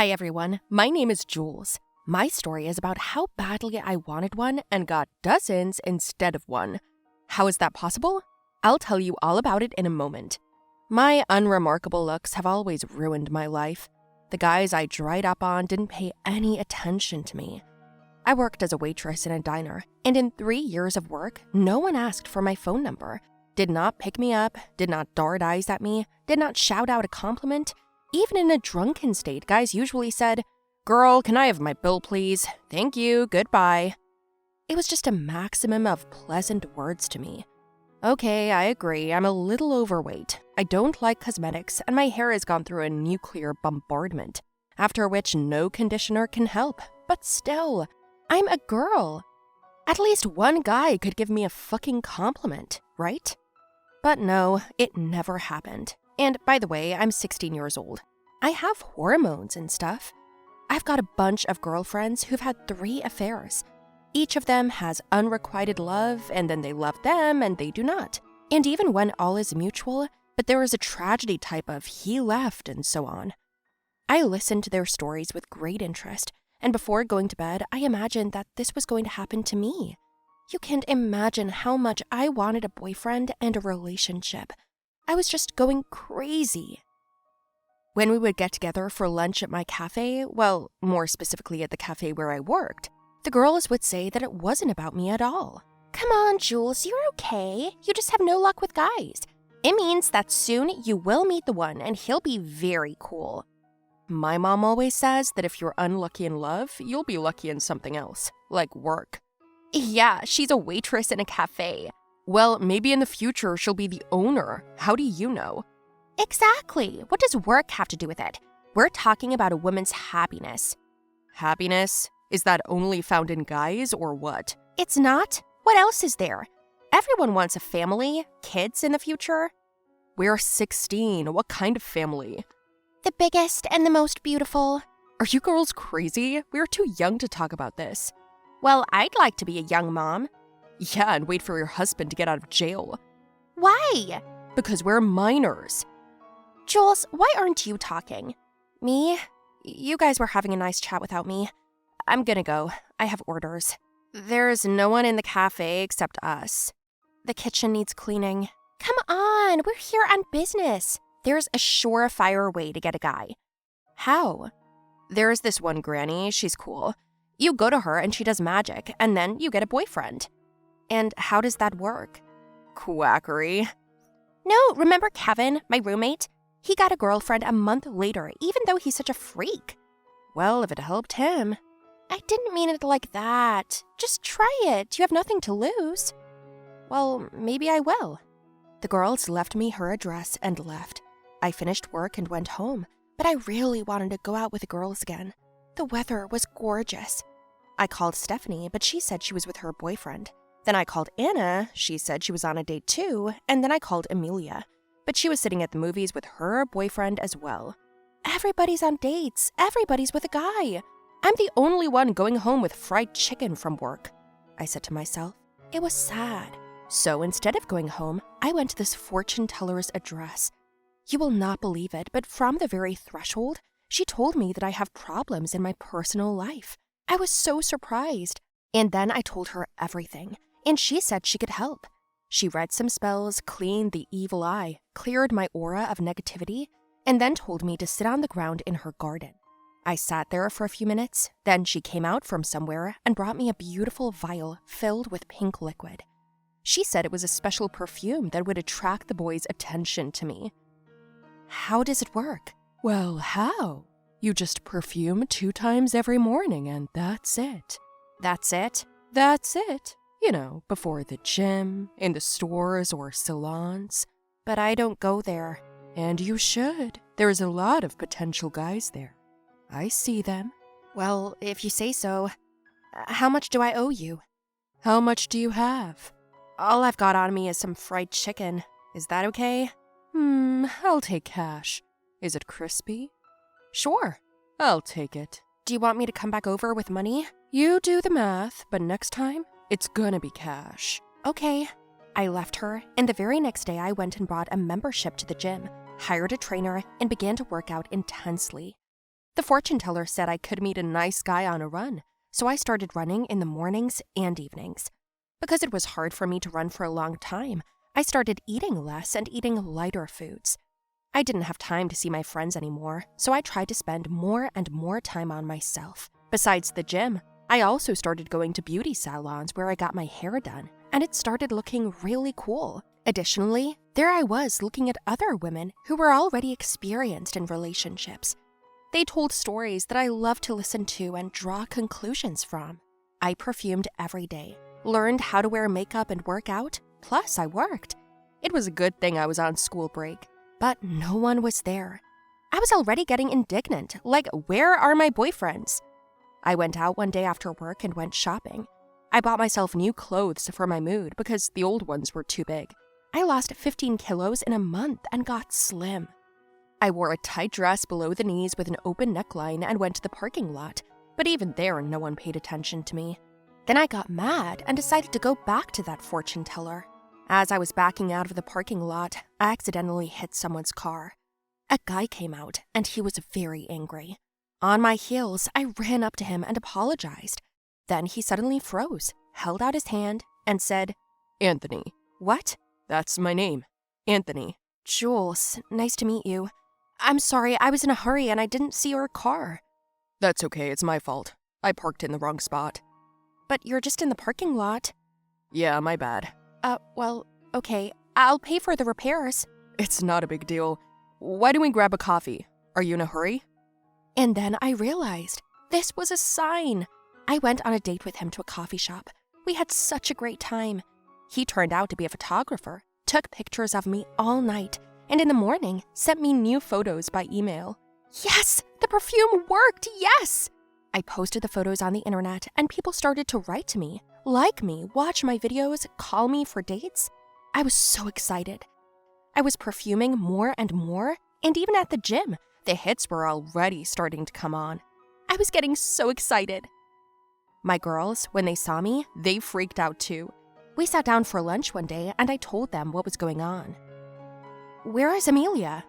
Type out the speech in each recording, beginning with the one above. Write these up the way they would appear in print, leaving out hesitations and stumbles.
Hi everyone, my name is Jules. My story is about how badly I wanted one and got dozens instead of one. How is that possible? I'll tell you all about it in a moment. My unremarkable looks have always ruined my life. The guys I dried up on didn't pay any attention to me. I worked as a waitress in a diner, and in 3 years of work, no one asked for my phone number, did not pick me up, did not dart eyes at me, did not shout out a compliment. Even in a drunken state, guys usually said, "Girl, can I have my bill, please? Thank you, goodbye." It was just a maximum of pleasant words to me. Okay, I agree, I'm a little overweight. I don't like cosmetics, and my hair has gone through a nuclear bombardment, after which no conditioner can help. But still, I'm a girl. At least one guy could give me a fucking compliment, right? But no, it never happened. And by the way, I'm 16 years old. I have hormones and stuff. I've got a bunch of girlfriends who've had 3 affairs. Each of them has unrequited love, and then they love them and they do not. And even when all is mutual, but there is a tragedy type of he left and so on. I listened to their stories with great interest, and before going to bed, I imagined that this was going to happen to me. You can't imagine how much I wanted a boyfriend and a relationship. I was just going crazy. When we would get together for lunch at my cafe, well, more specifically at the cafe where I worked, the girls would say that it wasn't about me at all. "Come on, Jules, you're okay. You just have no luck with guys. It means that soon you will meet the one and he'll be very cool." My mom always says that if you're unlucky in love, you'll be lucky in something else, like work. Yeah, she's a waitress in a cafe. Well, maybe in the future she'll be the owner. How do you know? Exactly. What does work have to do with it? We're talking about a woman's happiness. Happiness? Is that only found in guys or what? It's not. What else is there? Everyone wants a family, kids in the future. We're 16. What kind of family? The biggest and the most beautiful. Are you girls crazy? We're too young to talk about this. Well, I'd like to be a young mom. Yeah, and wait for your husband to get out of jail. Why? Because we're minors. Jules, why aren't you talking? Me? You guys were having a nice chat without me. I'm gonna go. I have orders. There's no one in the cafe except us. The kitchen needs cleaning. Come on, we're here on business. There's a surefire way to get a guy. How? There's this one granny, she's cool. You go to her and she does magic, and then you get a boyfriend. And how does that work? Quackery. No, remember Kevin, my roommate? He got a girlfriend a month later, even though he's such a freak. Well, if it helped him. I didn't mean it like that. Just try it. You have nothing to lose. Well, maybe I will. The girls left me her address and left. I finished work and went home, but I really wanted to go out with the girls again. The weather was gorgeous. I called Stephanie, but she said she was with her boyfriend. Then I called Anna, she said she was on a date too, and then I called Amelia, but she was sitting at the movies with her boyfriend as well. Everybody's on dates, everybody's with a guy. I'm the only one going home with fried chicken from work, I said to myself. It was sad. So instead of going home, I went to this fortune teller's address. You will not believe it, but from the very threshold, she told me that I have problems in my personal life. I was so surprised. And then I told her everything, and she said she could help. She read some spells, cleaned the evil eye, cleared my aura of negativity, and then told me to sit on the ground in her garden. I sat there for a few minutes, then she came out from somewhere and brought me a beautiful vial filled with pink liquid. She said it was a special perfume that would attract the boys' attention to me. How does it work? Well, how? You just perfume 2 times every morning and that's it. That's it? That's it. You know, before the gym, in the stores or salons. But I don't go there. And you should. There's a lot of potential guys there. I see them. Well, if you say so. How much do I owe you? How much do you have? All I've got on me is some fried chicken. Is that okay? I'll take cash. Is it crispy? Sure, I'll take it. Do you want me to come back over with money? You do the math, but next time, it's gonna be cash. Okay. I left her, and the very next day I went and bought a membership to the gym, hired a trainer, and began to work out intensely. The fortune teller said I could meet a nice guy on a run, so I started running in the mornings and evenings. Because it was hard for me to run for a long time, I started eating less and eating lighter foods. I didn't have time to see my friends anymore, so I tried to spend more and more time on myself. Besides the gym, I also started going to beauty salons where I got my hair done, and it started looking really cool. Additionally, there I was looking at other women who were already experienced in relationships. They told stories that I loved to listen to and draw conclusions from. I perfumed every day, learned how to wear makeup and work out, plus I worked. It was a good thing I was on school break, but no one was there. I was already getting indignant, like, where are my boyfriends? I went out one day after work and went shopping. I bought myself new clothes for my mood because the old ones were too big. I lost 15 kilos in a month and got slim. I wore a tight dress below the knees with an open neckline and went to the parking lot, but even there no one paid attention to me. Then I got mad and decided to go back to that fortune teller. As I was backing out of the parking lot, I accidentally hit someone's car. A guy came out and he was very angry. On my heels, I ran up to him and apologized. Then he suddenly froze, held out his hand, and said, Anthony. "What?" That's my name. Anthony. "Jules, nice to meet you. I'm sorry, I was in a hurry and I didn't see your car." That's okay, it's my fault. I parked in the wrong spot. "But you're just in the parking lot." Yeah, my bad. Well, okay. I'll pay for the repairs." It's not a big deal. Why don't we grab a coffee? Are you in a hurry? And then I realized this was a sign. I went on a date with him to a coffee shop. We had such a great time. He turned out to be a photographer, took pictures of me all night, and in the morning sent me new photos by email. Yes! The perfume worked! Yes! I posted the photos on the internet, and people started to write to me, like me, watch my videos, call me for dates. I was so excited. I was perfuming more and more, and even at the gym, the hits were already starting to come on. I was getting so excited. My girls, when they saw me, they freaked out too. We sat down for lunch one day, and I told them what was going on. "Where is Amelia?"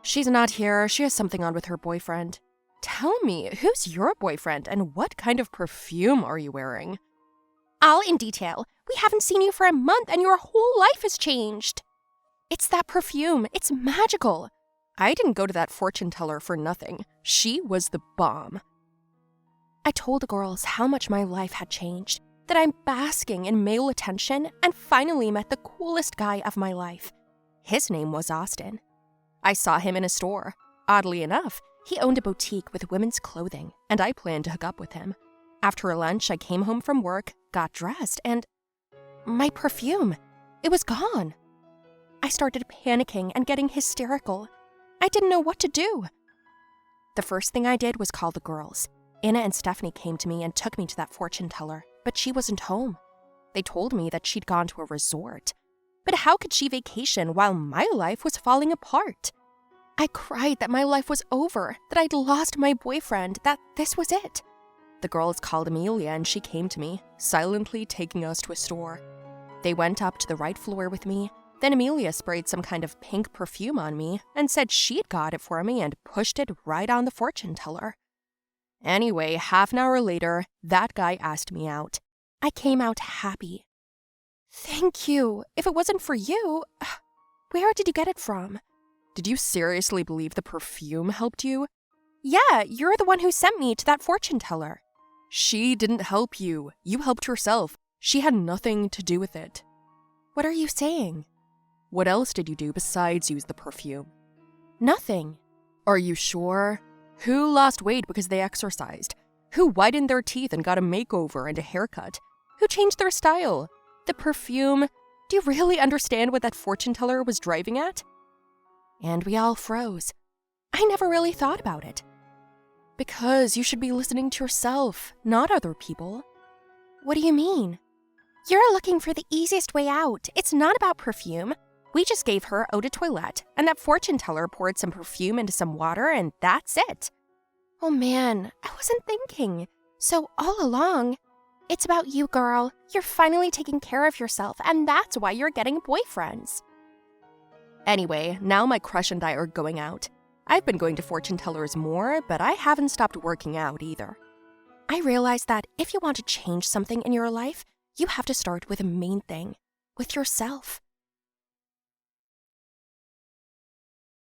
She's not here. She has something on with her boyfriend. "Tell me, who's your boyfriend, and what kind of perfume are you wearing?" "All in detail. We haven't seen you for a month, and your whole life has changed." "It's that perfume. It's magical." I didn't go to that fortune teller for nothing. She was the bomb. I told the girls how much my life had changed, that I'm basking in male attention, and finally met the coolest guy of my life. His name was Austin. I saw him in a store. Oddly enough, he owned a boutique with women's clothing, and I planned to hook up with him. After lunch, I came home from work, got dressed, and my perfume, it was gone. I started panicking and getting hysterical. I didn't know what to do. The first thing I did was call the girls. Anna and Stephanie came to me and took me to that fortune teller, but she wasn't home. They told me that she'd gone to a resort. But how could she vacation while my life was falling apart? I cried that my life was over, that I'd lost my boyfriend, that this was it. The girls called Amelia and she came to me, silently taking us to a store. They went up to the right floor with me. Then Amelia sprayed some kind of pink perfume on me and said she'd got it for me and pushed it right on the fortune teller. Anyway, half an hour later, that guy asked me out. I came out happy. "Thank you. If it wasn't for you, where did you get it from?" Did you seriously believe the perfume helped you? "Yeah, you're the one who sent me to that fortune teller." She didn't help you. You helped yourself. She had nothing to do with it. What are you saying? What else did you do besides use the perfume? Nothing. Are you sure? Who lost weight because they exercised? Who whitened their teeth and got a makeover and a haircut? Who changed their style? The perfume. Do you really understand what that fortune teller was driving at? And we all froze. I never really thought about it. Because you should be listening to yourself, not other people. What do you mean? You're looking for the easiest way out. It's not about perfume. We just gave her eau de toilette, and that fortune teller poured some perfume into some water, and that's it. Oh man, I wasn't thinking. So all along, it's about you, girl. You're finally taking care of yourself, and that's why you're getting boyfriends. Anyway, now my crush and I are going out. I've been going to fortune tellers more, but I haven't stopped working out either. I realized that if you want to change something in your life, you have to start with a main thing, with yourself.